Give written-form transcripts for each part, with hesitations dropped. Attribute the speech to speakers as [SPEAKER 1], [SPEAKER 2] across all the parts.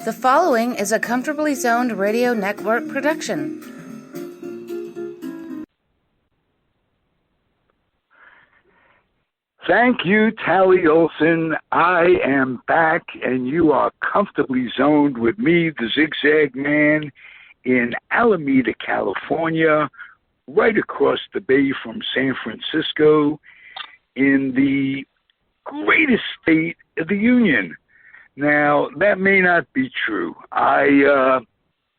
[SPEAKER 1] The following is a Comfortably Zoned Radio Network production.
[SPEAKER 2] Thank you, Tally Olson. I am back, and you are comfortably zoned with me, the Zigzag Man, in Alameda, California, right across the bay from San Francisco, in the greatest state of the Union. Now, that may not be true. I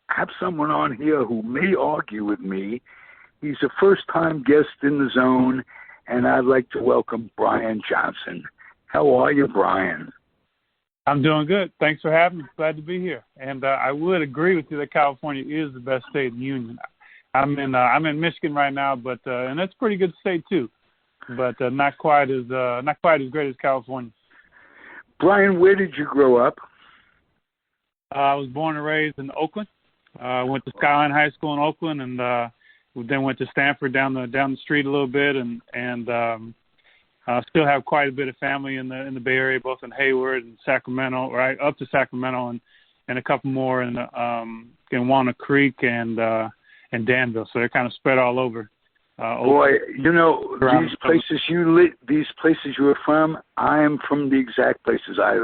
[SPEAKER 2] have someone on here who may argue with me. He's a first-time guest in the zone, and I'd like to welcome Brian Johnson. How are you, Brian?
[SPEAKER 3] I'm doing good. Thanks for having me. Glad to be here. And I would agree with you that California is the best state in the union. I'm in Michigan right now, but and that's a pretty good state too, but not quite as great as California.
[SPEAKER 2] Brian, where did you grow up?
[SPEAKER 3] I was born and raised in Oakland. Went to Skyline High School in Oakland, and then went to Stanford down the street a little bit, and still have quite a bit of family in the Bay Area, both in Hayward and Sacramento, right up to Sacramento, and a couple more in Walnut Creek and Danville. So they're kind of spread all over.
[SPEAKER 2] Boy, you know, these places you were from, I am from the exact places. I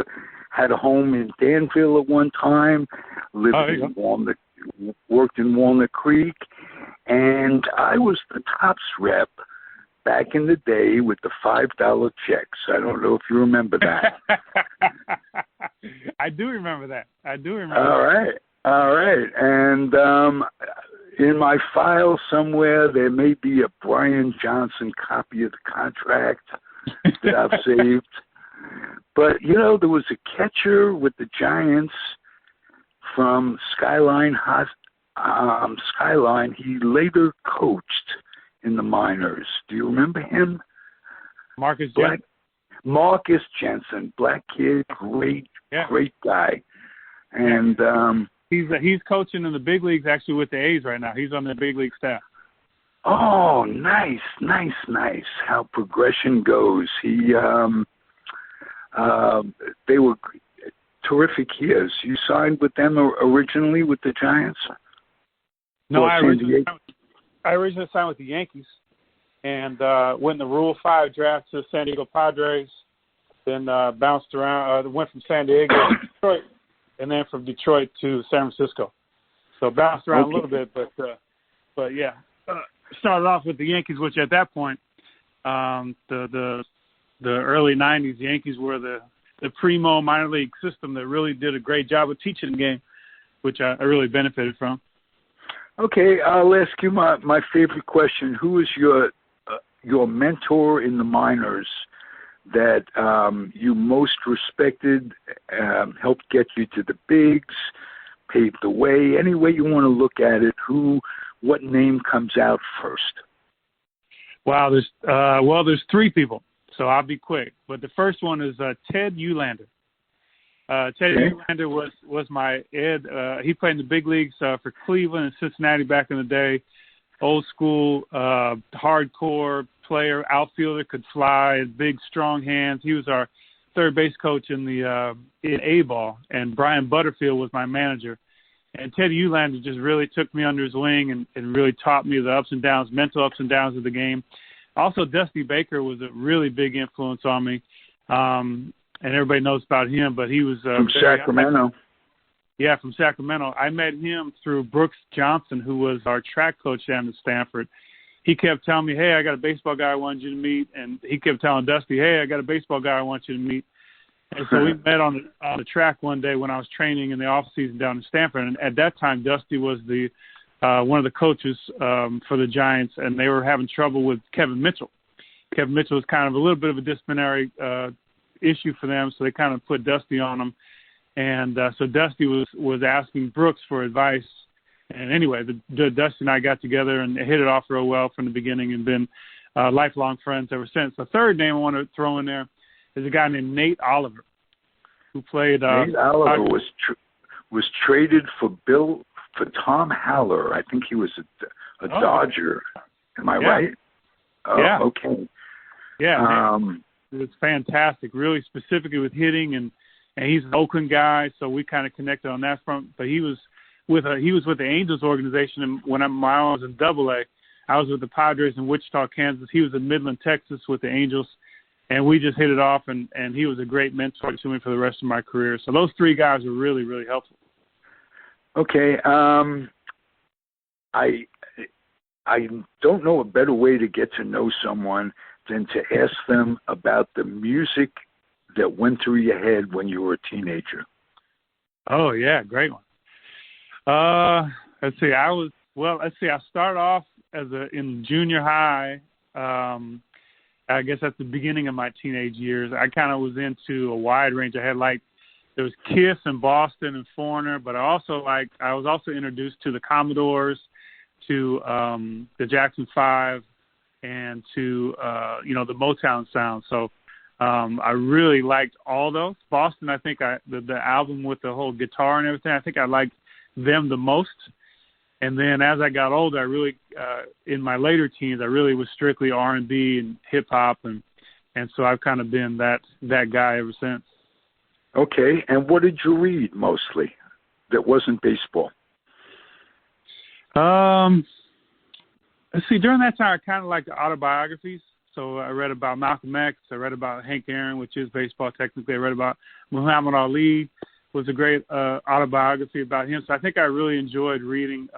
[SPEAKER 2] had a home in Danville at one time, worked in Walnut Creek, and I was the Tops rep back in the day with the $5 checks. I don't know if you remember that.
[SPEAKER 3] I do remember that.
[SPEAKER 2] All right. And in my file somewhere, there may be a Brian Johnson copy of the contract that I've saved. But, you know, there was a catcher with the Giants from Skyline. He later coached in the minors. Do you remember him?
[SPEAKER 3] Marcus
[SPEAKER 2] Jensen, black kid, great guy. And
[SPEAKER 3] he's coaching in the big leagues actually with the A's right now. He's on the big league staff.
[SPEAKER 2] Oh, nice. How progression goes. They were terrific years. You signed with them originally with the Giants?
[SPEAKER 3] No, I originally signed with the Yankees, and went in the Rule 5 draft to San Diego Padres, then bounced around, went from San Diego to Detroit, and then from Detroit to San Francisco. So bounced around a little bit, but yeah, started off with the Yankees, which at that point, the early '90s, the Yankees were the primo minor league system that really did a great job of teaching the game, which I really benefited from.
[SPEAKER 2] Okay, I'll ask you my favorite question. Who is your mentor in the minors that you most respected, helped get you to the bigs, paved the way? Any way you want to look at it, what name comes out first?
[SPEAKER 3] Wow, there's three people, so I'll be quick. But the first one is Ted Eulander. Ted Eulander was my Ed. He played in the big leagues for Cleveland and Cincinnati back in the day. Old school, hardcore player, outfielder, could fly, had big, strong hands. He was our third base coach in A-ball, and Brian Butterfield was my manager. And Ted Eulander just really took me under his wing and really taught me the ups and downs, mental ups and downs of the game. Also, Dusty Baker was a really big influence on me. And everybody knows about him, but he was
[SPEAKER 2] from Sacramento.
[SPEAKER 3] From Sacramento. I met him through Brooks Johnson, who was our track coach down at Stanford. He kept telling me, "Hey, I got a baseball guy I want you to meet," and he kept telling Dusty, "Hey, I got a baseball guy I want you to meet." And so we met on the track one day when I was training in the off season down in Stanford. And at that time, Dusty was the one of the coaches for the Giants, and they were having trouble with Kevin Mitchell. Kevin Mitchell was kind of a little bit of a disciplinary issue for them, so they kind of put Dusty on them, and so Dusty was asking Brooks for advice, and anyway, Dusty and I got together and hit it off real well from the beginning, and been lifelong friends ever since. The third name I want to throw in there is a guy named Nate Oliver, who played.
[SPEAKER 2] Nate Oliver was traded for Tom Haller. I think he was a Dodger. Am I right? Oh,
[SPEAKER 3] yeah.
[SPEAKER 2] Okay.
[SPEAKER 3] Yeah. It was fantastic, really specifically with hitting, and and he's an Oakland guy, so we kind of connected on that front. But he was with the Angels organization, and when I was in AA, I was with the Padres in Wichita, Kansas. He was in Midland, Texas, with the Angels, and we just hit it off. And he was a great mentor to me for the rest of my career. So those three guys were really, really helpful.
[SPEAKER 2] Okay, I don't know a better way to get to know someone than to ask them about the music that went through your head when you were a teenager.
[SPEAKER 3] Oh, yeah, great one. Let's see. I started off in junior high. I guess at the beginning of my teenage years, I kind of was into a wide range. I had there was Kiss and Boston and Foreigner, but I was also introduced to the Commodores, to the Jackson 5, and to the Motown sound. So I really liked all those. Boston, I think the album with the whole guitar and everything, I think I liked them the most. And then as I got older, I really in my later teens, I really was strictly R&B and hip hop, and so I've kind of been that guy ever since.
[SPEAKER 2] Okay, and what did you read mostly that wasn't baseball?
[SPEAKER 3] Let's see. During that time, I kind of liked the autobiographies. So I read about Malcolm X. I read about Hank Aaron, which is baseball technically. I read about Muhammad Ali. Was a great autobiography about him. So I think I really enjoyed reading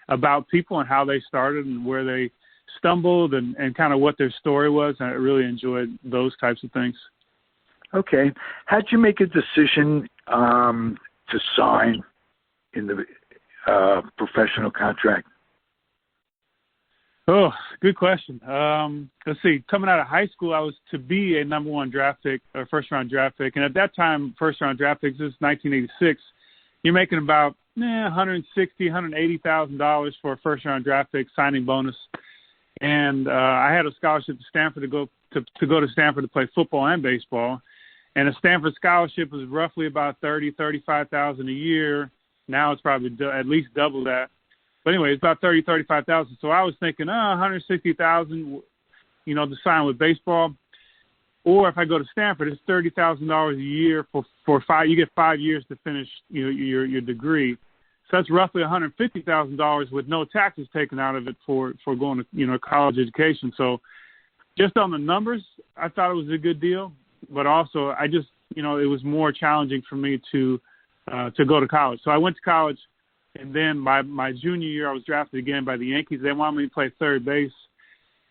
[SPEAKER 3] about people and how they started and where they stumbled and kind of what their story was. And I really enjoyed those types of things.
[SPEAKER 2] Okay. How'd you make a decision to sign in the professional contract?
[SPEAKER 3] Oh, good question. Let's see. Coming out of high school, I was to be a number one draft pick, or first-round draft pick. And at that time, first-round draft picks, this is 1986, you're making about $160,000, $180,000 for a first-round draft pick signing bonus. And I had a scholarship to Stanford to go to Stanford to play football and baseball. And a Stanford scholarship was roughly about $35,000 a year. Now it's probably at least double that. But anyway, it's about $35,000. So I was thinking, $160,000, to sign with baseball. Or if I go to Stanford, it's $30,000 a year for 5. You get 5 years to finish your degree. So that's roughly $150,000 with no taxes taken out of it for going to college education. So just on the numbers, I thought it was a good deal. But also, I just it was more challenging for me to go to college. So I went to college. And then my junior year, I was drafted again by the Yankees. They wanted me to play third base.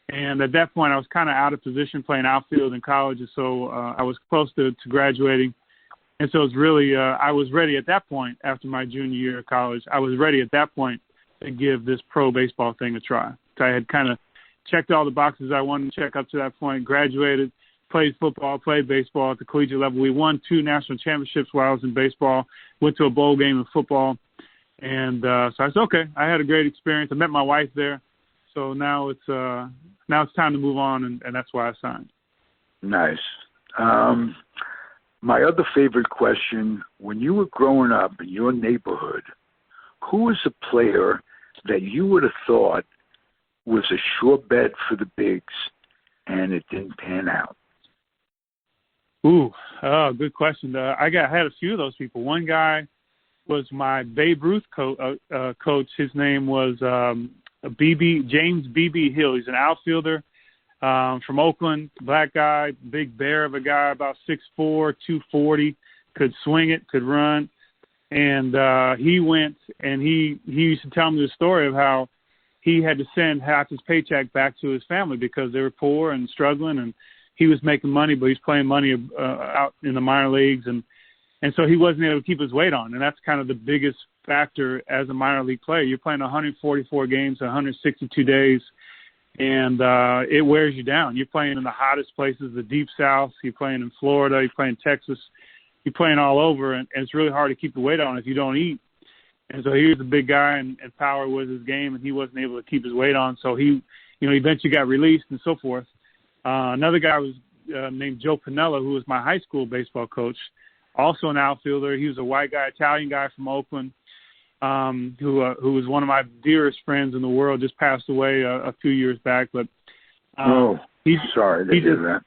[SPEAKER 3] And at that point, I was kind of out of position playing outfield in college. And so I was close to graduating. And so it was really I was ready at that point after my junior year of college. I was ready at that point to give this pro baseball thing a try. So I had kind of checked all the boxes I wanted to check up to that point, graduated, played football, played baseball at the collegiate level. We won 2 national championships while I was in baseball, went to a bowl game in football. And so I said, okay, I had a great experience. I met my wife there. So now it's time to move on, and that's why I signed.
[SPEAKER 2] Nice. My other favorite question, when you were growing up in your neighborhood, who was a player that you would have thought was a sure bet for the bigs and it didn't pan out?
[SPEAKER 3] Good question. I had a few of those people. One guy was my Babe Ruth coach. His name was James B.B. Hill. He's an outfielder from Oakland, black guy, big bear of a guy, about 6'4", 240, could swing it, could run. And he went and he used to tell me the story of how he had to send half his paycheck back to his family because they were poor and struggling, and he was making money, but he's playing money out in the minor leagues, and so he wasn't able to keep his weight on. And that's kind of the biggest factor as a minor league player. You're playing 144 games, 162 days, and it wears you down. You're playing in the hottest places, the Deep South. You're playing in Florida. You're playing Texas. You're playing all over, and it's really hard to keep the weight on if you don't eat. And so he was a big guy, and power was his game, and he wasn't able to keep his weight on. So he eventually got released and so forth. Another guy was named Joe Pinella, who was my high school baseball coach, also an outfielder. He was a white guy, Italian guy from Oakland, who was one of my dearest friends in the world, just passed away a few years back. But sorry to hear that.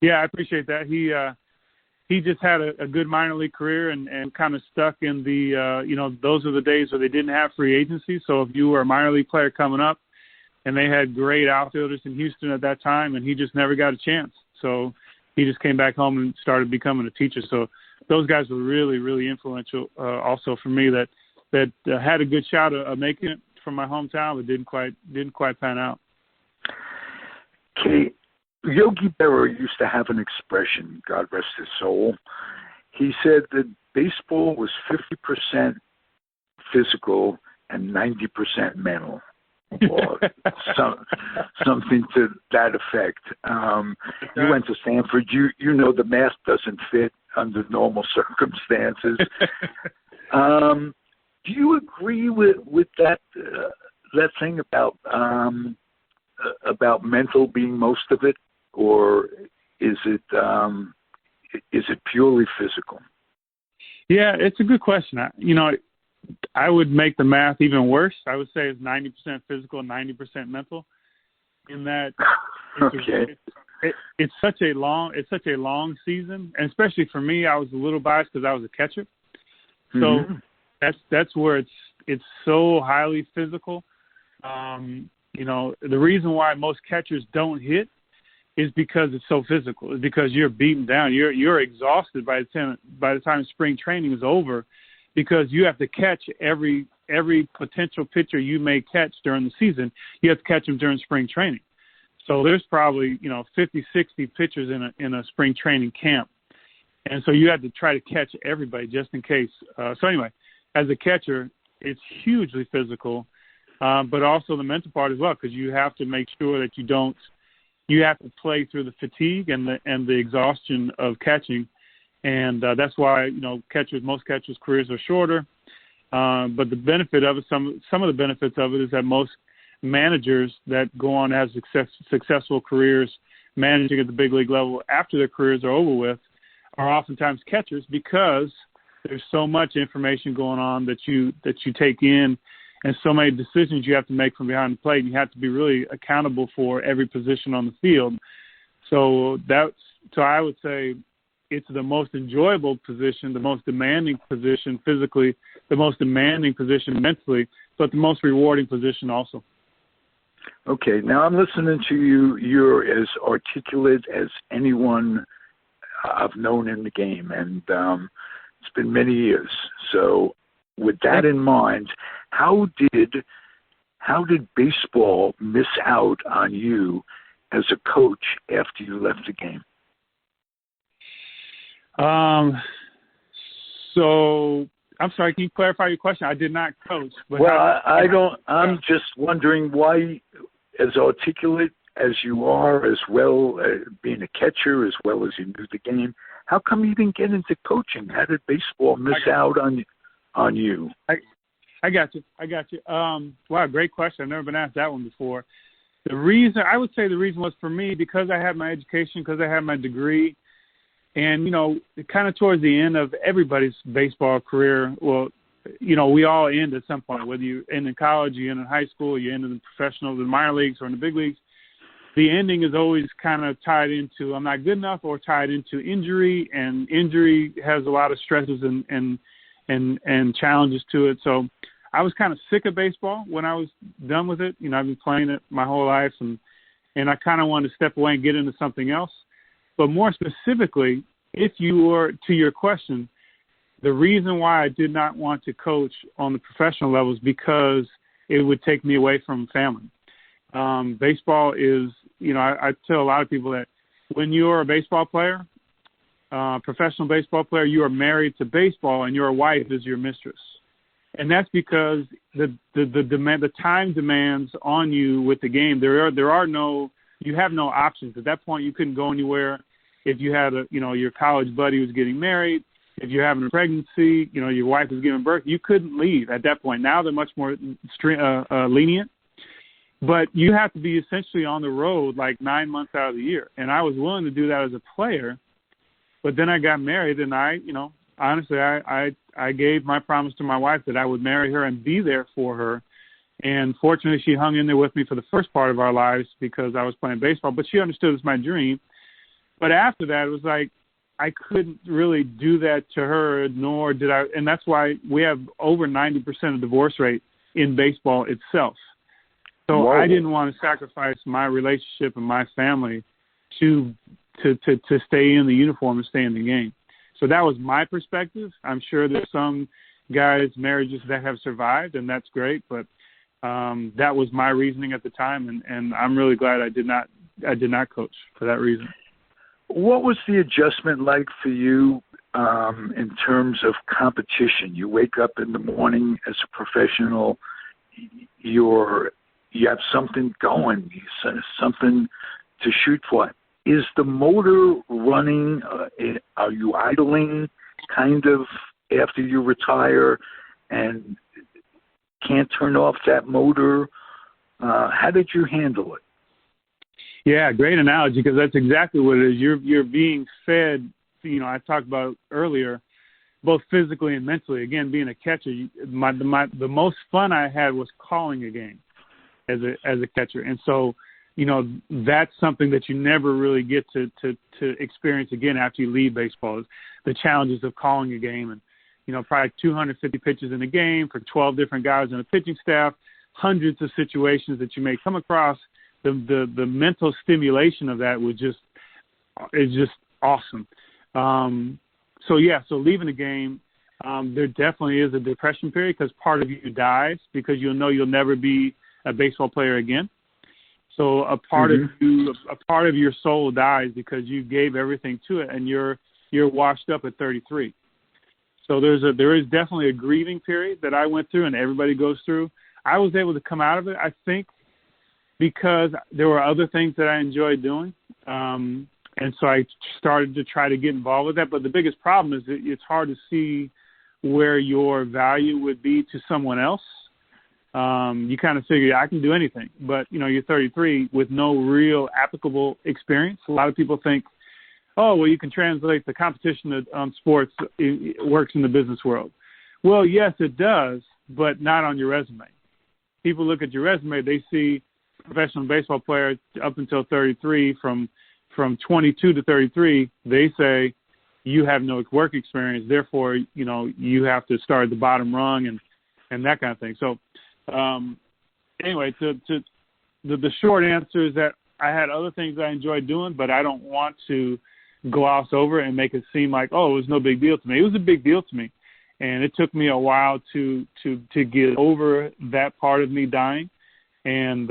[SPEAKER 3] Yeah, I appreciate that. he just had a good minor league career and kind of stuck in the, those are the days where they didn't have free agency. So if you were a minor league player coming up, and they had great outfielders in Houston at that time, and he just never got a chance. So he just came back home and started becoming a teacher. So those guys were really, really influential also for me that had a good shot of making it from my hometown, but didn't quite pan out.
[SPEAKER 2] Okay. Yogi Berra used to have an expression, God rest his soul. He said that baseball was 50% physical and 90% mental. Or something to that effect. You went to Stanford. You know the math doesn't fit under normal circumstances. Do you agree with that thing about mental being most of it, or is it purely physical?
[SPEAKER 3] Yeah, it's a good question. I would make the math even worse. I would say it's 90% physical and 90% mental. In that, it's such a long season, and especially for me, I was a little biased because I was a catcher. So that's where it's so highly physical. The reason why most catchers don't hit is because it's so physical. It's because you're beaten down. You're exhausted by the time spring training is over, because you have to catch every potential pitcher you may catch during the season. You have to catch them during spring training. So there's probably 50, 60 pitchers in a spring training camp, and so you have to try to catch everybody just in case. So anyway, as a catcher, it's hugely physical, but also the mental part as well, because you have to make sure that you have to play through the fatigue and the exhaustion of catching. And that's why, most catchers' careers are shorter. But the benefit of it, some of the benefits of it is that most managers that go on to have successful careers managing at the big league level after their careers are over with are oftentimes catchers, because there's so much information going on that you take in, and so many decisions you have to make from behind the plate. And you have to be really accountable for every position on the field. So I would say it's the most enjoyable position, the most demanding position physically, the most demanding position mentally, but the most rewarding position also.
[SPEAKER 2] Okay, now I'm listening to you. You're as articulate as anyone I've known in the game, and it's been many years. So with that in mind, how did baseball miss out on you as a coach after you left the game?
[SPEAKER 3] So I'm sorry, can you clarify your question? I did not coach. But
[SPEAKER 2] I don't. I'm just wondering why, as articulate as you are, as well being a catcher, as well as you knew the game, how come you didn't get into coaching? How did baseball miss out on you?
[SPEAKER 3] I got you. Wow, great question. I've never been asked that one before. The reason was for me, because I had my education, because I had my degree. And, kind of towards the end of everybody's baseball career, well, we all end at some point, whether you end in college, you end in high school, you end in the professional, the minor leagues, or in the big leagues. The ending is always kind of tied into I'm not good enough, or tied into injury, and injury has a lot of stresses and challenges to it. So I was kind of sick of baseball when I was done with it. I've been playing it my whole life, and I kind of wanted to step away and get into something else. But more specifically, if you were to your question, the reason why I did not want to coach on the professional level is because it would take me away from family. Baseball is, I tell a lot of people that when you're a baseball player, professional baseball player, you are married to baseball, and your wife is your mistress. And that's because the time demands on you with the game. You have no options. At that point, you couldn't go anywhere. If you had your college buddy was getting married, if you're having a pregnancy, your wife is giving birth, you couldn't leave at that point. Now they're much more lenient, but you have to be essentially on the road like 9 months out of the year. And I was willing to do that as a player, but then I got married, and honestly, I gave my promise to my wife that I would marry her and be there for her. And fortunately, she hung in there with me for the first part of our lives because I was playing baseball, but she understood it was my dream. But after that, it was like, I couldn't really do that to her, nor did I. And that's why we have over 90% of divorce rate in baseball itself. So
[SPEAKER 2] Whoa.
[SPEAKER 3] I didn't want to sacrifice my relationship and my family to stay in the uniform and stay in the game. So that was my perspective. I'm sure there's some guys' marriages that have survived, and that's great. But that was my reasoning at the time, and I'm really glad I did not coach for that reason.
[SPEAKER 2] What was the adjustment like for you in terms of competition? You wake up in the morning as a professional, you have something going, something to shoot for. Is the motor running? Are you idling kind of after you retire and can't turn off that motor? How did you handle it?
[SPEAKER 3] Yeah, great analogy, because that's exactly what it is. You're being fed, I talked about earlier, both physically and mentally. Again, being a catcher, the most fun I had was calling a game as a catcher. And so, that's something that you never really get to experience again after you leave baseball, is the challenges of calling a game. And, probably 250 pitches in a game for 12 different guys on a pitching staff, hundreds of situations that you may come across. The mental stimulation of that is just awesome. So leaving the game, there definitely is a depression period, because part of you dies, because you'll never be a baseball player again. So a part of your soul dies because you gave everything to it, and you're washed up at 33. So there is definitely a grieving period that I went through, and everybody goes through. I was able to come out of it, I think, because there were other things that I enjoyed doing. And so I started to try to get involved with that. But the biggest problem is that it's hard to see where your value would be to someone else. You kind of figure, I can do anything. But, you're 33 with no real applicable experience. A lot of people think, oh, well, you can translate the competition on sports. It works in the business world. Well, yes, it does, but not on your resume. People look at your resume, they see professional baseball player up until 33, from 22 to 33, they say you have no work experience, therefore, you have to start at the bottom rung and that kind of thing. So, anyway, the short answer is that I had other things I enjoyed doing, but I don't want to gloss over and make it seem like, oh, it was no big deal to me. It was a big deal to me, and it took me a while to get over that part of me dying. And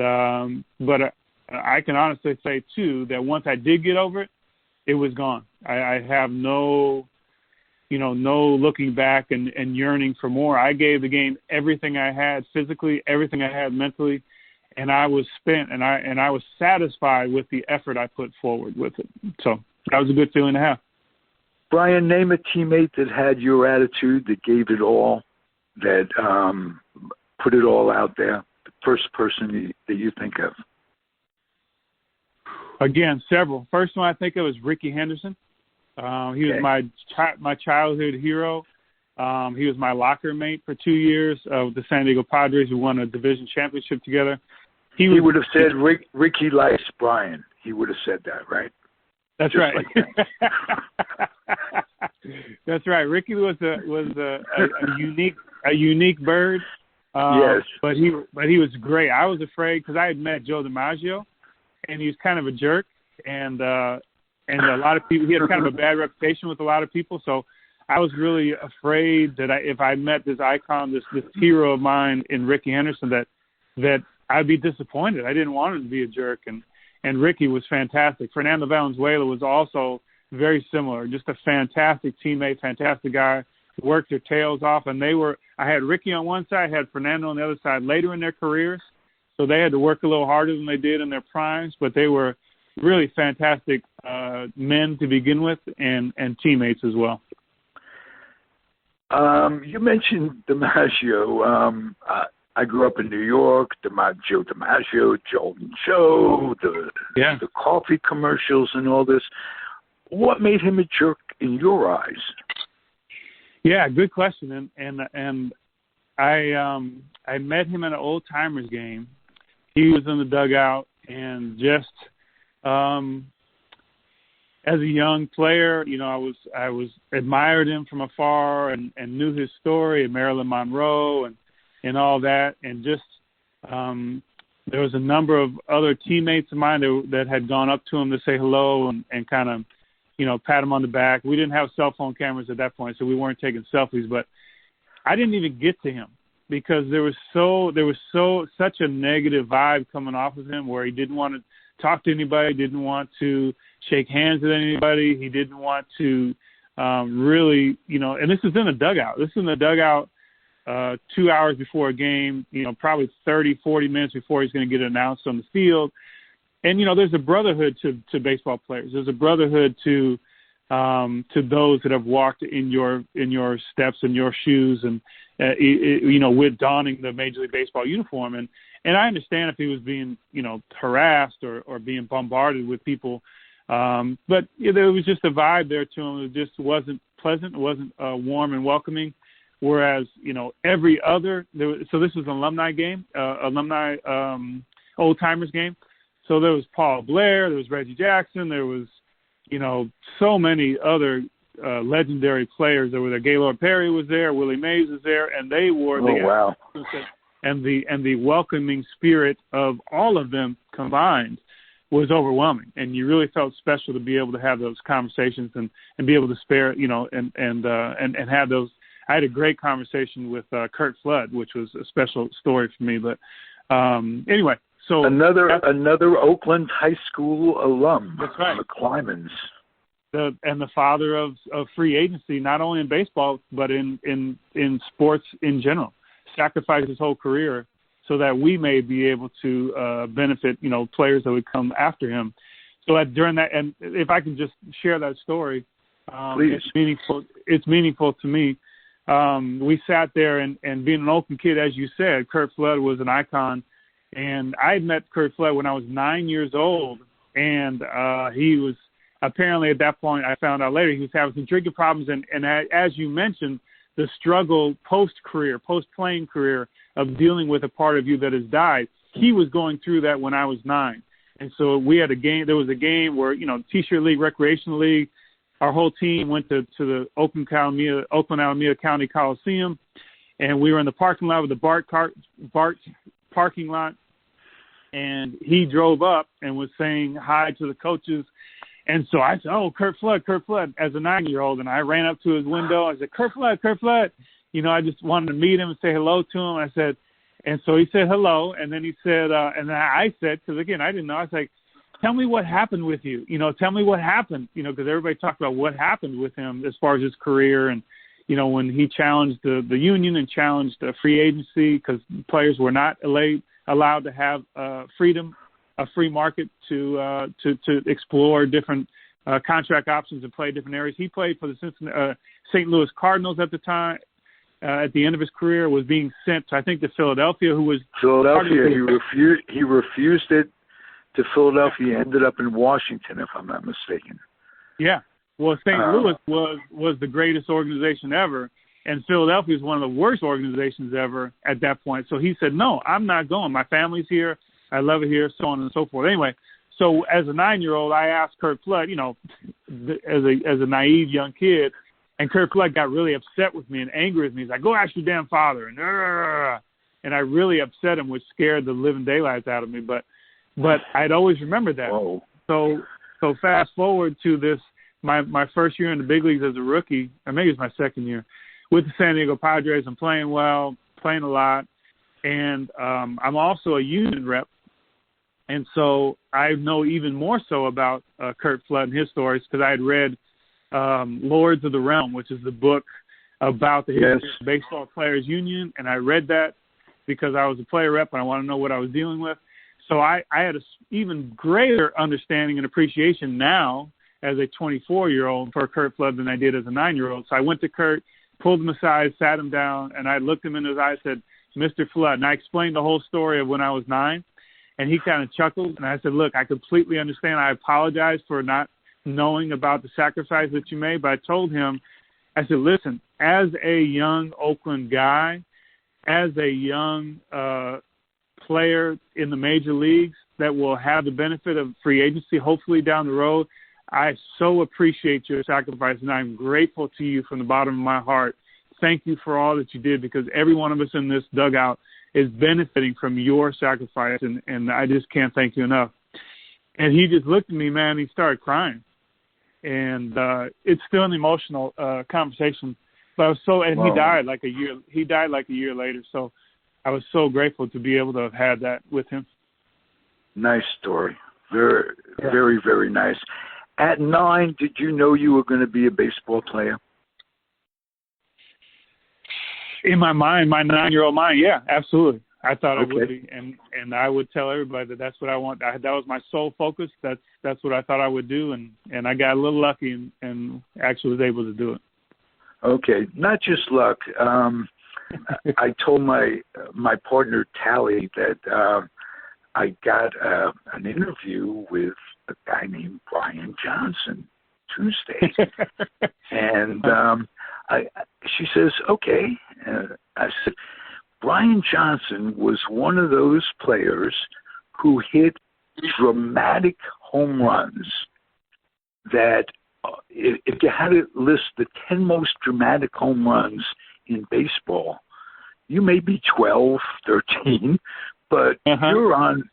[SPEAKER 3] but I can honestly say too that once I did get over it, it was gone. I have no looking back and yearning for more. I gave the game everything I had physically, everything I had mentally, and I was spent, and I was satisfied with the effort I put forward with it. So that was a good feeling to have.
[SPEAKER 2] Brian, name a teammate that had your attitude, that gave it all, that put it all out there. First person that you think of? Again,
[SPEAKER 3] several. First one I think of is Ricky Henderson. He was my childhood hero. He was my locker mate for 2 years with the San Diego Padres, who won a division championship together. He would have said Ricky likes Brian. He would have said that, right? That's just right. Like that. That's right. Ricky was a unique bird. Yes, but he was great. I was afraid because I had met Joe DiMaggio, and he was kind of a jerk, and a lot of people. He had kind of a bad reputation with a lot of people, so I was really afraid that if I met this icon, this hero of mine in Ricky Henderson, that I'd be disappointed. I didn't want him to be a jerk, and Ricky was fantastic. Fernando Valenzuela was also very similar, just a fantastic teammate, fantastic guy. Worked their tails off, and I had Ricky on one side, I had Fernando on the other side later in their careers, so they had to work a little harder than they did in their primes, but they were really fantastic men to begin with, and teammates as well. You mentioned DiMaggio. I grew up in New York. Joe DiMaggio, Jolton Joe, the coffee commercials and all this. What made him a jerk in your eyes? Yeah, good question. And I met him at an old timers game. He was in the dugout and just as a young player, I was admired him from afar and knew his story and Marilyn Monroe and all that. And just, there was a number of other teammates of mine that had gone up to him to say hello and kind of, pat him on the back. We didn't have cell phone cameras at that point, so we weren't taking selfies, but I didn't even get to him because there was such a negative vibe coming off of him where he didn't want to talk to anybody, didn't want to shake hands with anybody. He didn't want to really, and this is in the dugout. This is in the dugout 2 hours before a game, probably 30, 40 minutes before he's going to get announced on the field. And, there's a brotherhood to baseball players. There's a brotherhood to those that have walked in your steps and your shoes and, with donning the Major League Baseball uniform. And I understand if he was being, harassed or being bombarded with people. But there was just a vibe there to him. It just wasn't pleasant. It wasn't warm and welcoming. Whereas, every other, so this was an alumni game, old timers game. So there was Paul Blair, there was Reggie Jackson, there was, so many other legendary players that were there. Gaylord Perry was there, Willie Mays was there, and they wore and the welcoming spirit of all of them combined was overwhelming. And you really felt special to be able to have those conversations and be able to spare, and have those. I had a great conversation with Curt Flood, which was a special story for me. But anyway, so
[SPEAKER 2] another Oakland high school alum.
[SPEAKER 3] That's right,
[SPEAKER 2] the Klymans.
[SPEAKER 3] And the father of free agency, not only in baseball but in sports in general. Sacrificed his whole career so that we may be able to benefit, players that would come after him. So during that, and if I can just share that story,
[SPEAKER 2] please.
[SPEAKER 3] It's meaningful to me. We sat there and being an Oakland kid, as you said, Curt Flood was an icon. And I had met Curt Flood when I was 9 years old. And he was apparently at that point, I found out later, he was having some drinking problems. And as you mentioned, the struggle post-career, post-playing career of dealing with a part of you that has died. He was going through that when I was 9. And so we had a game. There was a game where, T-shirt league, recreational league, our whole team went to the Oakland Alameda County Coliseum, and we were in the parking lot with the BART parking lot, and he drove up and was saying hi to the coaches. And so I said, "Oh, Curt Flood," as a 9-year-old, and I ran up to his window. I said, Curt Flood. I just wanted to meet him and say hello to him. I said, and so he said hello, and then he said, and then I said, because again, I didn't know. I was like, "Tell me what happened with you. Tell me what happened." Because everybody talked about what happened with him as far as his career, and when he challenged the union and challenged free agency because players were not allowed to have freedom. A free market to explore different contract options and play different areas. He played for the St. Louis Cardinals at the time. At the end of his career, was being sent to, I think, to Philadelphia, who was
[SPEAKER 2] Philadelphia. He refused it to Philadelphia. Ended up in Washington, if I'm not mistaken.
[SPEAKER 3] Yeah. Well, St. Louis was the greatest organization ever, and Philadelphia is one of the worst organizations ever at that point. So he said, "No, I'm not going. My family's here. I love it here," so on and so forth. Anyway, so as a 9-year-old, I asked Curt Flood, as a naive young kid, and Curt Flood got really upset with me and angry with me. He's like, "Go ask your damn father," and I really upset him, which scared the living daylights out of me. But I'd always remembered that.
[SPEAKER 2] Whoa.
[SPEAKER 3] So fast forward to this, my first year in the big leagues as a rookie, or maybe it was my second year, with the San Diego Padres. I'm playing well, playing a lot, and I'm also a union rep. And so I know even more so about Curt Flood and his stories because I had read Lords of the Realm, which is the book about the history of the Baseball Players Union. And I read that because I was a player rep and I wanted to know what I was dealing with. So I had an even greater understanding and appreciation now as a 24-year-old for Curt Flood than I did as a 9-year-old. So I went to Curt, pulled him aside, sat him down, and I looked him in his eyes and said, "Mr. Flood," and I explained the whole story of when I was 9. And he kind of chuckled, and I said, "Look, I completely understand. I apologize for not knowing about the sacrifice that you made." But I told him, I said, "Listen, as a young Oakland guy, as a young player in the major leagues that will have the benefit of free agency hopefully down the road, I so appreciate your sacrifice, and I'm grateful to you from the bottom of my heart. Thank you for all that you did, because every one of us in this dugout is benefiting from your sacrifice, and I just can't thank you enough. And he just looked at me, man, and he started crying. And it's still an emotional conversation. But I was
[SPEAKER 2] Wow.
[SPEAKER 3] He died like a year later. So I was so grateful to be able to have had that with him.
[SPEAKER 2] Nice story. Very, very, very nice. At 9, did you know you were going to be a baseball player?
[SPEAKER 3] In my mind, my 9-year-old mind, yeah, absolutely. I thought I would be, and I would tell everybody that that's what I want. That was my sole focus. That's what I thought I would do, and I got a little lucky and actually was able to do it.
[SPEAKER 2] Okay, not just luck. I told my partner Tally that I got an interview with a guy named Brian Johnson Tuesday, and she says, okay. I said, Brian Johnson was one of those players who hit dramatic home runs that if you had to list the 10 most dramatic home runs in baseball, you may be 12, 13, but you're on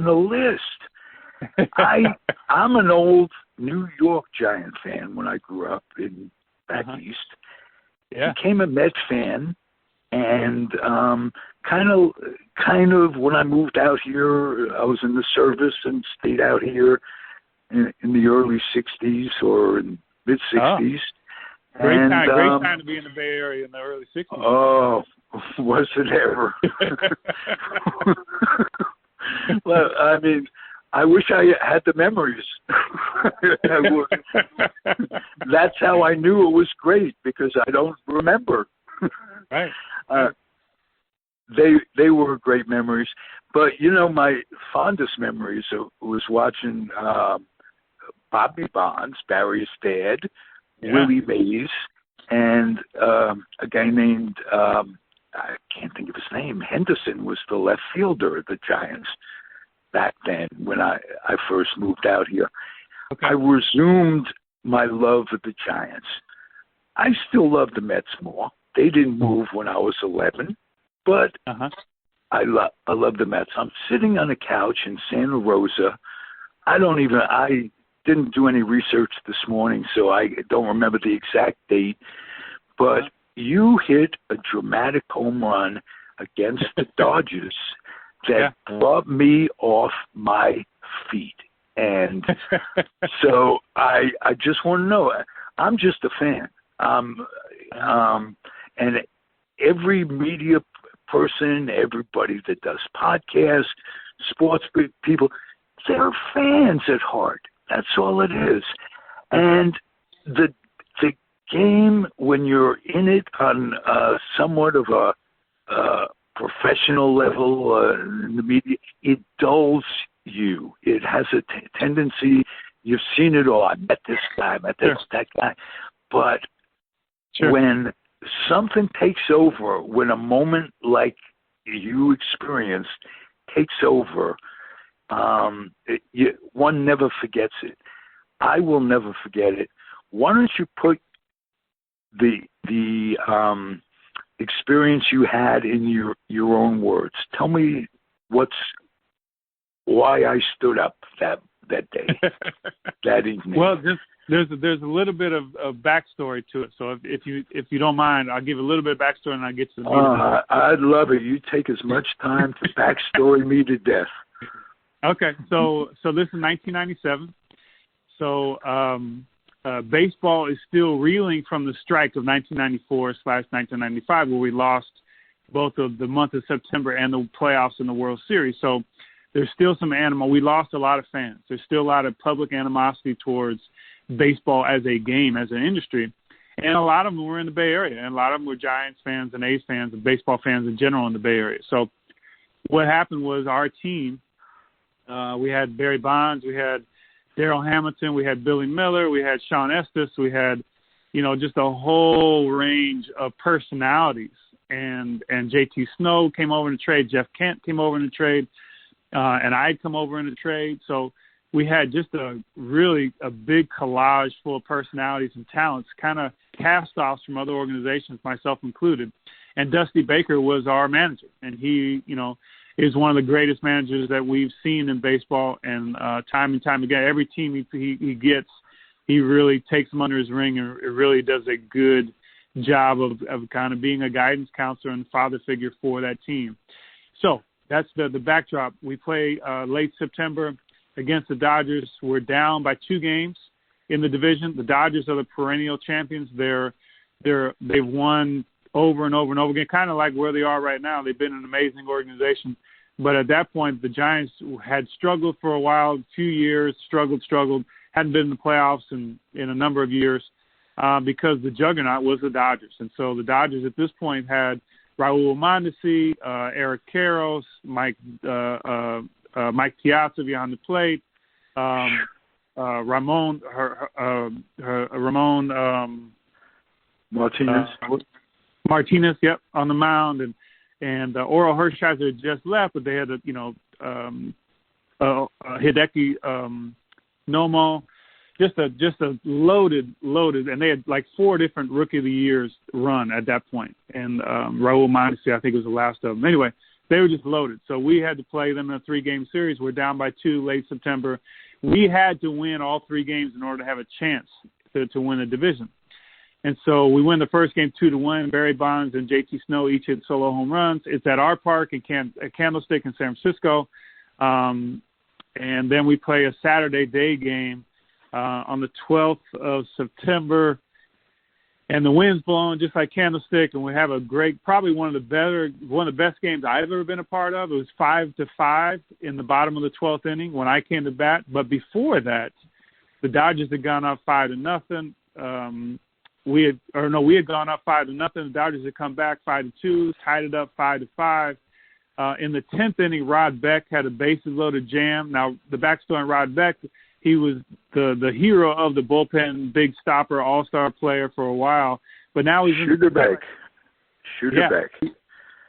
[SPEAKER 2] the list. I'm an old New York Giant fan when I grew up back east.
[SPEAKER 3] Yeah.
[SPEAKER 2] Became a Met fan. And kind of when I moved out here, I was in the service and stayed out here in the early 60s or mid 60s.
[SPEAKER 3] Great time to be in the Bay Area in the early 60s.
[SPEAKER 2] Oh, was it ever? Well, I mean, I wish I had the memories. That's how I knew it was great, because I don't remember.
[SPEAKER 3] Right.
[SPEAKER 2] They were great memories, but my fondest memories was watching Bobby Bonds, Barry's dad, Willie Mays, and a guy named I can't think of his name. Henderson was the left fielder of the Giants back then when I first moved out here. Okay. I resumed my love of the Giants. I still love the Mets more. They didn't move when I was 11, but I love the Mets. I'm sitting on a couch in Santa Rosa. I didn't do any research this morning, so I don't remember the exact date, but you hit a dramatic home run against the Dodgers that brought me off my feet. And so I just want to know, I'm just a fan. And every media person, everybody that does podcasts, sports people, they're fans at heart. That's all it is. And the game, when you're in it on somewhat of a professional level in the media, it dulls you. It has a tendency. You've seen it all. I met this guy. I met that guy. But when something takes over, when a moment like you experienced takes over, one never forgets it. I will never forget it. Why don't you put the experience you had in your own words? Tell me why I stood up that day, that evening.
[SPEAKER 3] Well, there's a little bit of backstory to it. So if you don't mind, I'll give a little bit of backstory and I'll get to the meat.
[SPEAKER 2] I'd love it. You take as much time to backstory me to death.
[SPEAKER 3] Okay, so this is 1997. So baseball is still reeling from the strike of 1994/1995, where we lost both of the month of September and the playoffs in the World Series. So there's still some we lost a lot of fans. There's still a lot of public animosity towards baseball as a game, as an industry. And a lot of them were in the Bay Area, and a lot of them were Giants fans and A's fans and baseball fans in general in the Bay Area. So what happened was our team, we had Barry Bonds, we had Darrell Hamilton, we had Billy Miller, we had Sean Estes, we had, just a whole range of personalities. And JT Snow came over in the trade, Jeff Kent came over in the trade, and I'd come over in the trade. So we had just a big collage full of personalities and talents, kind of cast-offs from other organizations, myself included. And Dusty Baker was our manager, and he, is one of the greatest managers that we've seen in baseball. And time and time again, every team he gets, he really takes them under his wing, and it really does a good job of kind of being a guidance counselor and father figure for that team. So that's the backdrop. We play late September against the Dodgers. We're down by 2 games in the division. The Dodgers are the perennial champions. They've won over and over and over again, kind of like where they are right now. They've been an amazing organization. But at that point, the Giants had struggled for a while, a few years, struggled, hadn't been in the playoffs in a number of years because the juggernaut was the Dodgers. And so the Dodgers at this point had Raul Mondesi, Eric Karros, Mike Piazza behind the plate, Ramon Martinez, on the mound, and Oral Hershiser had just left, but they had Hideki Nomo, just a loaded, and they had like 4 different Rookie of the Years run at that point, and Raul Mondesi, I think, was the last of them. Anyway, they were just loaded, so we had to play them in a 3-game series. We're down by 2 late September. We had to win all 3 games in order to have a chance to win the division. And so we win the first game 2-1. Barry Bonds and JT Snow each hit solo home runs. It's at our park at Candlestick in San Francisco. And then we play a Saturday day game on the 12th of September. And the wind's blowing just like Candlestick, and we have a great, probably one of the best games I've ever been a part of. It was 5-5 in the bottom of the 12th inning when I came to bat. But before that, the Dodgers had gone up 5-0. We had gone up 5-0. The Dodgers had come back 5-2, tied it up 5-5. In the 10th inning, Rod Beck had a bases loaded jam. Now, the backstory on Rod Beck, he was the hero of the bullpen, big stopper, all-star player for a while. But now he's
[SPEAKER 2] Shooter Beck.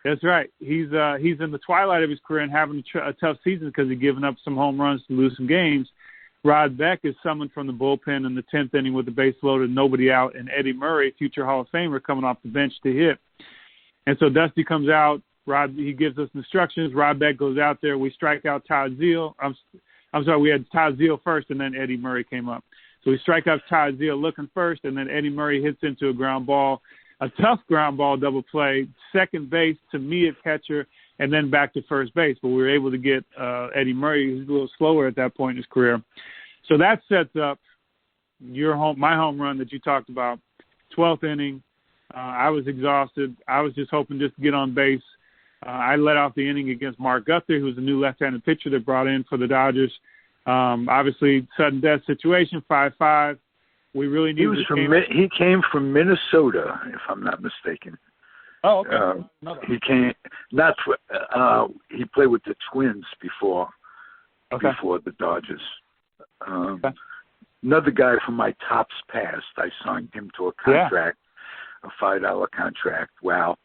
[SPEAKER 3] That's right. He's in the twilight of his career and having a tough season because he's given up some home runs to lose some games. Rod Beck is summoned from the bullpen in the 10th inning with the base loaded, nobody out, and Eddie Murray, future Hall of Famer, coming off the bench to hit. And so Dusty comes out. He gives us instructions. Rod Beck goes out there. We strike out Todd Zeal. I'm sorry, we had Todd Zeal first, and then Eddie Murray came up. So we strike out Todd Zeal looking first, and then Eddie Murray hits into a ground ball, a tough ground ball double play, second base to me at catcher, and then back to first base. But we were able to get Eddie Murray, who's a little slower at that point in his career. So that sets up my home run that you talked about, 12th inning. I was exhausted. I was just hoping just to get on base. I led off the inning against Mark Guthrie, who's a new left-handed pitcher that brought in for the Dodgers. Obviously, sudden death situation, 5-5. We really needed
[SPEAKER 2] he came from Minnesota, if I'm not mistaken.
[SPEAKER 3] Oh, okay.
[SPEAKER 2] He came he played with the Twins before the Dodgers. Another guy from my Topps past. I signed him to a contract, a $5 contract. Wow.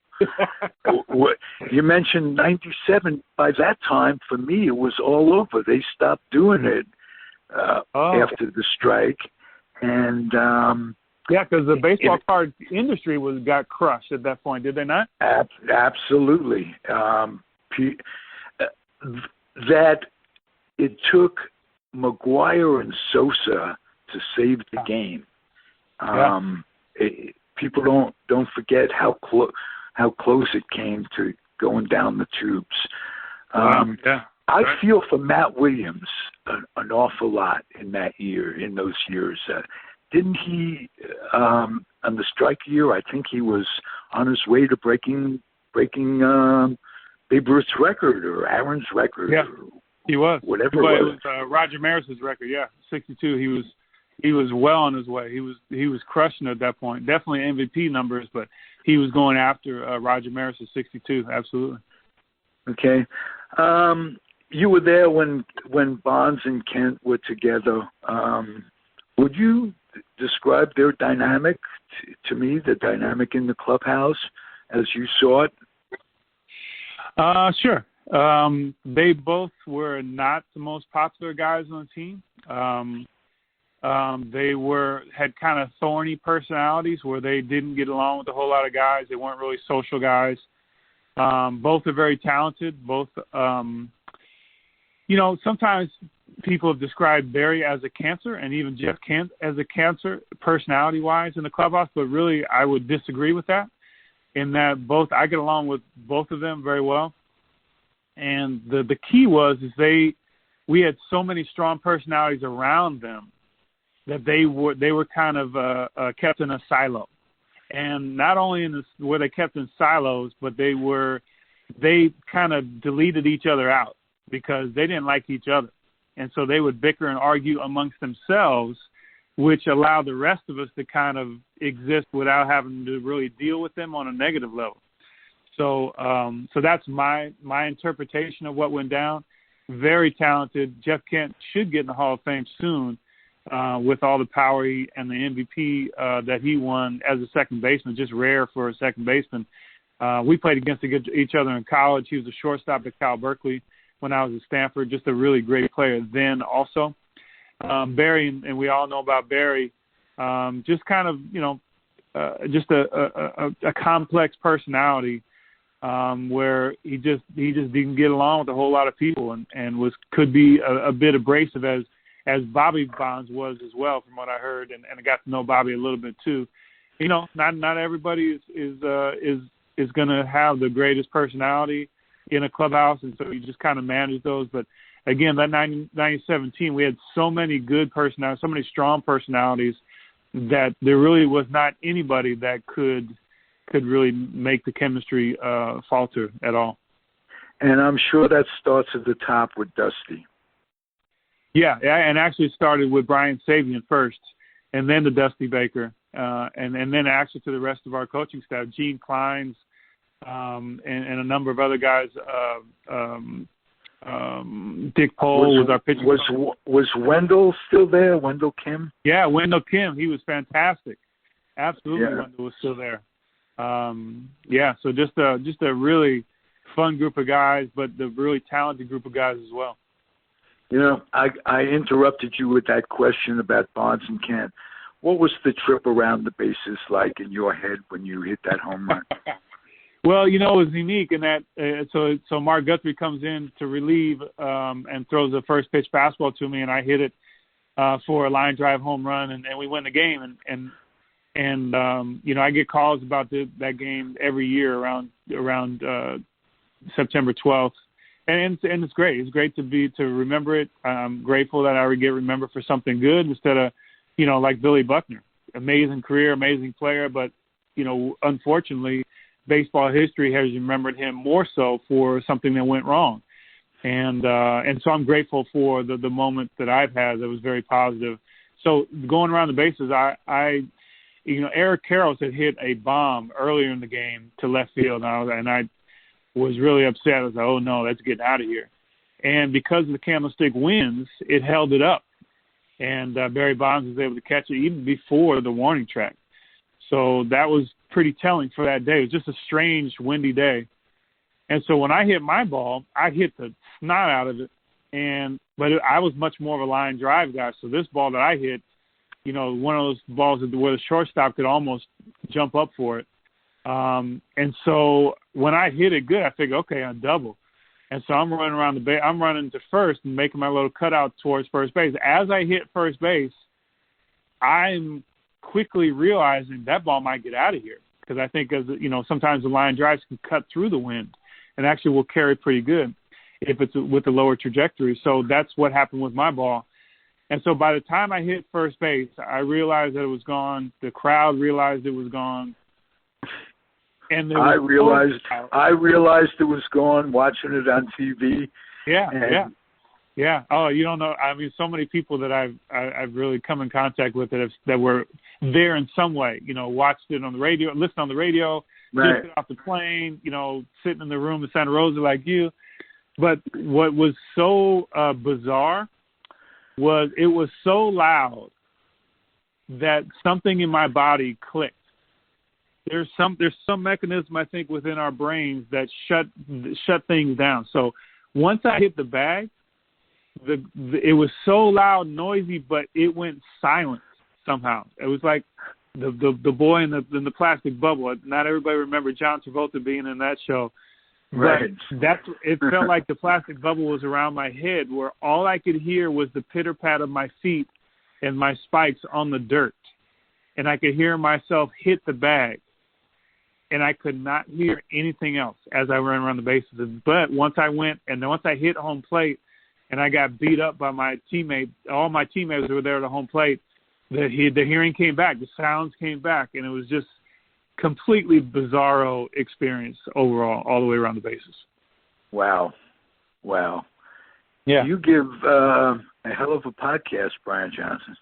[SPEAKER 2] You mentioned 97. By that time, for me, it was all over. They stopped doing it after the strike. And
[SPEAKER 3] because the baseball card industry got crushed at that point, did they not?
[SPEAKER 2] Absolutely. That it took McGuire and Sosa to save the game. People don't forget how close it came to going down the tubes. I feel for Matt Williams an awful lot in those years. Didn't he, on the strike year, I think he was on his way to breaking Babe Ruth's record or Aaron's record.
[SPEAKER 3] Yeah, he was.
[SPEAKER 2] Whatever
[SPEAKER 3] it
[SPEAKER 2] was.
[SPEAKER 3] Roger Maris's record, 62. He was well on his way. He was crushing at that point. Definitely MVP numbers, but he was going after Roger Maris's 62. Absolutely.
[SPEAKER 2] Okay. You were there when Bonds and Kent were together. Would you describe their dynamic to me, the dynamic in the clubhouse as you saw it?
[SPEAKER 3] Sure. They both were not the most popular guys on the team. They had kind of thorny personalities where they didn't get along with a whole lot of guys. They weren't really social guys. Both are very talented. Both, sometimes people have described Barry as a cancer and even Jeff as a cancer personality-wise in the clubhouse, but really I would disagree with that in that I get along with both of them very well. And the key is we had so many strong personalities around them that they were kind of kept in a silo. And not only were they kept in silos, but they kind of deleted each other out because they didn't like each other. And so they would bicker and argue amongst themselves, which allowed the rest of us to kind of exist without having to really deal with them on a negative level. So that's my interpretation of what went down. Very talented. Jeff Kent should get in the Hall of Fame soon with all the power and the MVP that he won as a second baseman. Just rare for a second baseman. We played against each other in college. He was a shortstop at Cal Berkeley when I was at Stanford. Just a really great player then also. Barry, and we all know about Barry, just kind of, just a complex personality where he just didn't get along with a whole lot of people and could be a bit abrasive as Bobby Bonds was as well, from what I heard, and I got to know Bobby a little bit too. Not everybody is going to have the greatest personality in a clubhouse, and so you just kind of manage those. But again, that 1917, we had so many good personalities, so many strong personalities that there really was not anybody that could really make the chemistry falter at all.
[SPEAKER 2] And I'm sure that starts at the top with Dusty.
[SPEAKER 3] Yeah, and actually started with Brian Sabian first, and then to Dusty Baker, and then actually to the rest of our coaching staff, Gene Kleins, and a number of other guys. Dick Pohl was our pitching coach.
[SPEAKER 2] Was Wendell still there? Wendell Kim?
[SPEAKER 3] Yeah, Wendell Kim. He was fantastic. Absolutely,
[SPEAKER 2] yeah.
[SPEAKER 3] Wendell was still there. So just a really fun group of guys, but the really talented group of guys as well.
[SPEAKER 2] I interrupted you with that question about Bonds and Kent. What was the trip around the bases like in your head when you hit that home run?
[SPEAKER 3] Well, it was unique in that so Mark Guthrie comes in to relieve and throws a first pitch fastball to me, and I hit it for a line drive home run, and we win the game. And I get calls about that game every year around September 12th. And it's great. It's great to remember it. I'm grateful that I get remembered for something good instead of, like Billy Buckner. Amazing career, amazing player, but, unfortunately, baseball history has remembered him more so for something that went wrong. And so I'm grateful for the moment that I've had that was very positive. So going around the bases, Eric Karros had hit a bomb earlier in the game to left field, and I was really upset. I was like, oh, no, that's getting out of here. And because of the Candlestick winds, it held it up. And Barry Bonds was able to catch it even before the warning track. So that was pretty telling for that day. It was just a strange, windy day. And so when I hit my ball, I hit the snot out of it. But I was much more of a line drive guy. So this ball that I hit, one of those balls where the shortstop could almost jump up for it. And so when I hit it good, I figured, okay, I'm double. And so I'm running around the base. I'm running to first and making my little cutout towards first base. As I hit first base, I'm quickly realizing that ball might get out of here because I think, sometimes the line drives can cut through the wind and actually will carry pretty good if it's with the lower trajectory. So that's what happened with my ball. And so by the time I hit first base, I realized that it was gone. The crowd realized it was gone. And I realized
[SPEAKER 2] it was gone watching it on TV.
[SPEAKER 3] Yeah. Oh, you don't know. I mean, so many people that I've really come in contact with that were there in some way. Watched it on the radio, listened on the radio,
[SPEAKER 2] right.
[SPEAKER 3] Just off the plane. Sitting in the room in Santa Rosa like you. But what was so bizarre was it was so loud that something in my body clicked. There's some mechanism, I think, within our brains that shut things down. So once I hit the bag, it was so loud, noisy, but it went silent somehow. It was like the boy in the plastic bubble. Not everybody remember John Travolta being in that show.
[SPEAKER 2] Right.
[SPEAKER 3] But it felt like the plastic bubble was around my head, where all I could hear was the pitter-pat of my feet and my spikes on the dirt. And I could hear myself hit the bag. And I could not hear anything else as I ran around the bases. But once I hit home plate and I got beat up by my teammates, all my teammates were there at the home plate, the hearing came back, the sounds came back, and it was just completely bizarro experience overall, all the way around the bases.
[SPEAKER 2] Wow.
[SPEAKER 3] Yeah.
[SPEAKER 2] You give a hell of a podcast, Brian Johnson.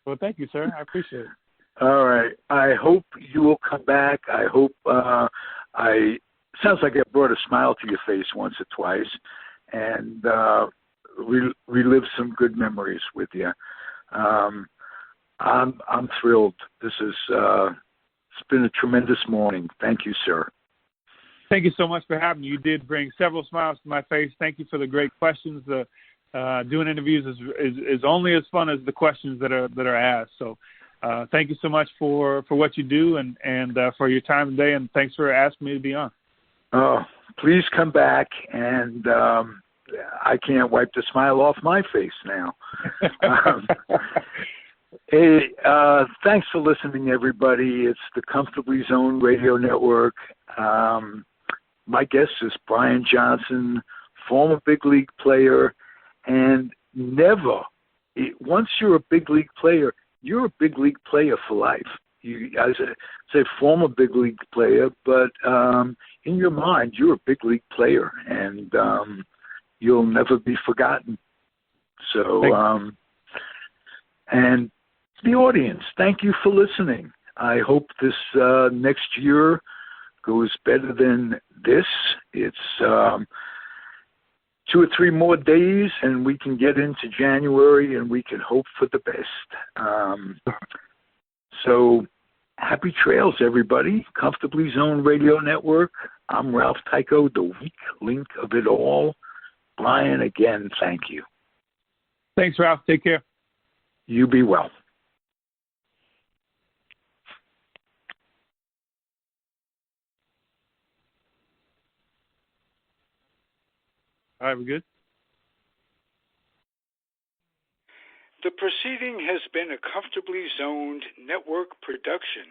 [SPEAKER 3] Well, thank you, sir. I appreciate it.
[SPEAKER 2] All right. I hope you will come back. I hope sounds like I brought a smile to your face once or twice, and relive some good memories with you. I'm thrilled. This is it's been a tremendous morning. Thank you, sir.
[SPEAKER 3] Thank you so much for having me. You did bring several smiles to my face. Thank you for the great questions. Doing interviews is only as fun as the questions that are asked. So thank you so much for what you do and for your time today, and thanks for asking me to be on.
[SPEAKER 2] Oh, please come back, and I can't wipe the smile off my face now. Hey, thanks for listening, everybody. It's the Comfortably Zoned Radio Network. My guest is Brian Johnson, former big league player, and once you're a big league player, you're a big league player for life. I say former big league player, but in your mind, you're a big league player, and you'll never be forgotten. So, and the audience, thank you for listening. I hope this next year goes better than this. It's 2 or 3 more days, and we can get into January, and we can hope for the best. So happy trails, everybody. Comfortably Zoned Radio Network. I'm Ralph Tyko, the weak link of it all. Brian, again, thank you.
[SPEAKER 3] Thanks, Ralph. Take care.
[SPEAKER 2] You be well.
[SPEAKER 3] All right, we good?
[SPEAKER 2] The proceeding has been a Comfortably Zoned network production.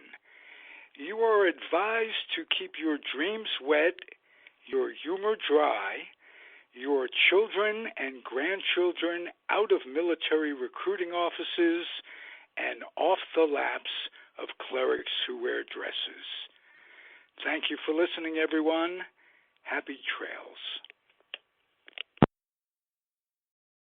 [SPEAKER 2] You are advised to keep your dreams wet, your humor dry, your children and grandchildren out of military recruiting offices and off the laps of clerics who wear dresses. Thank you for listening, everyone. Happy trails.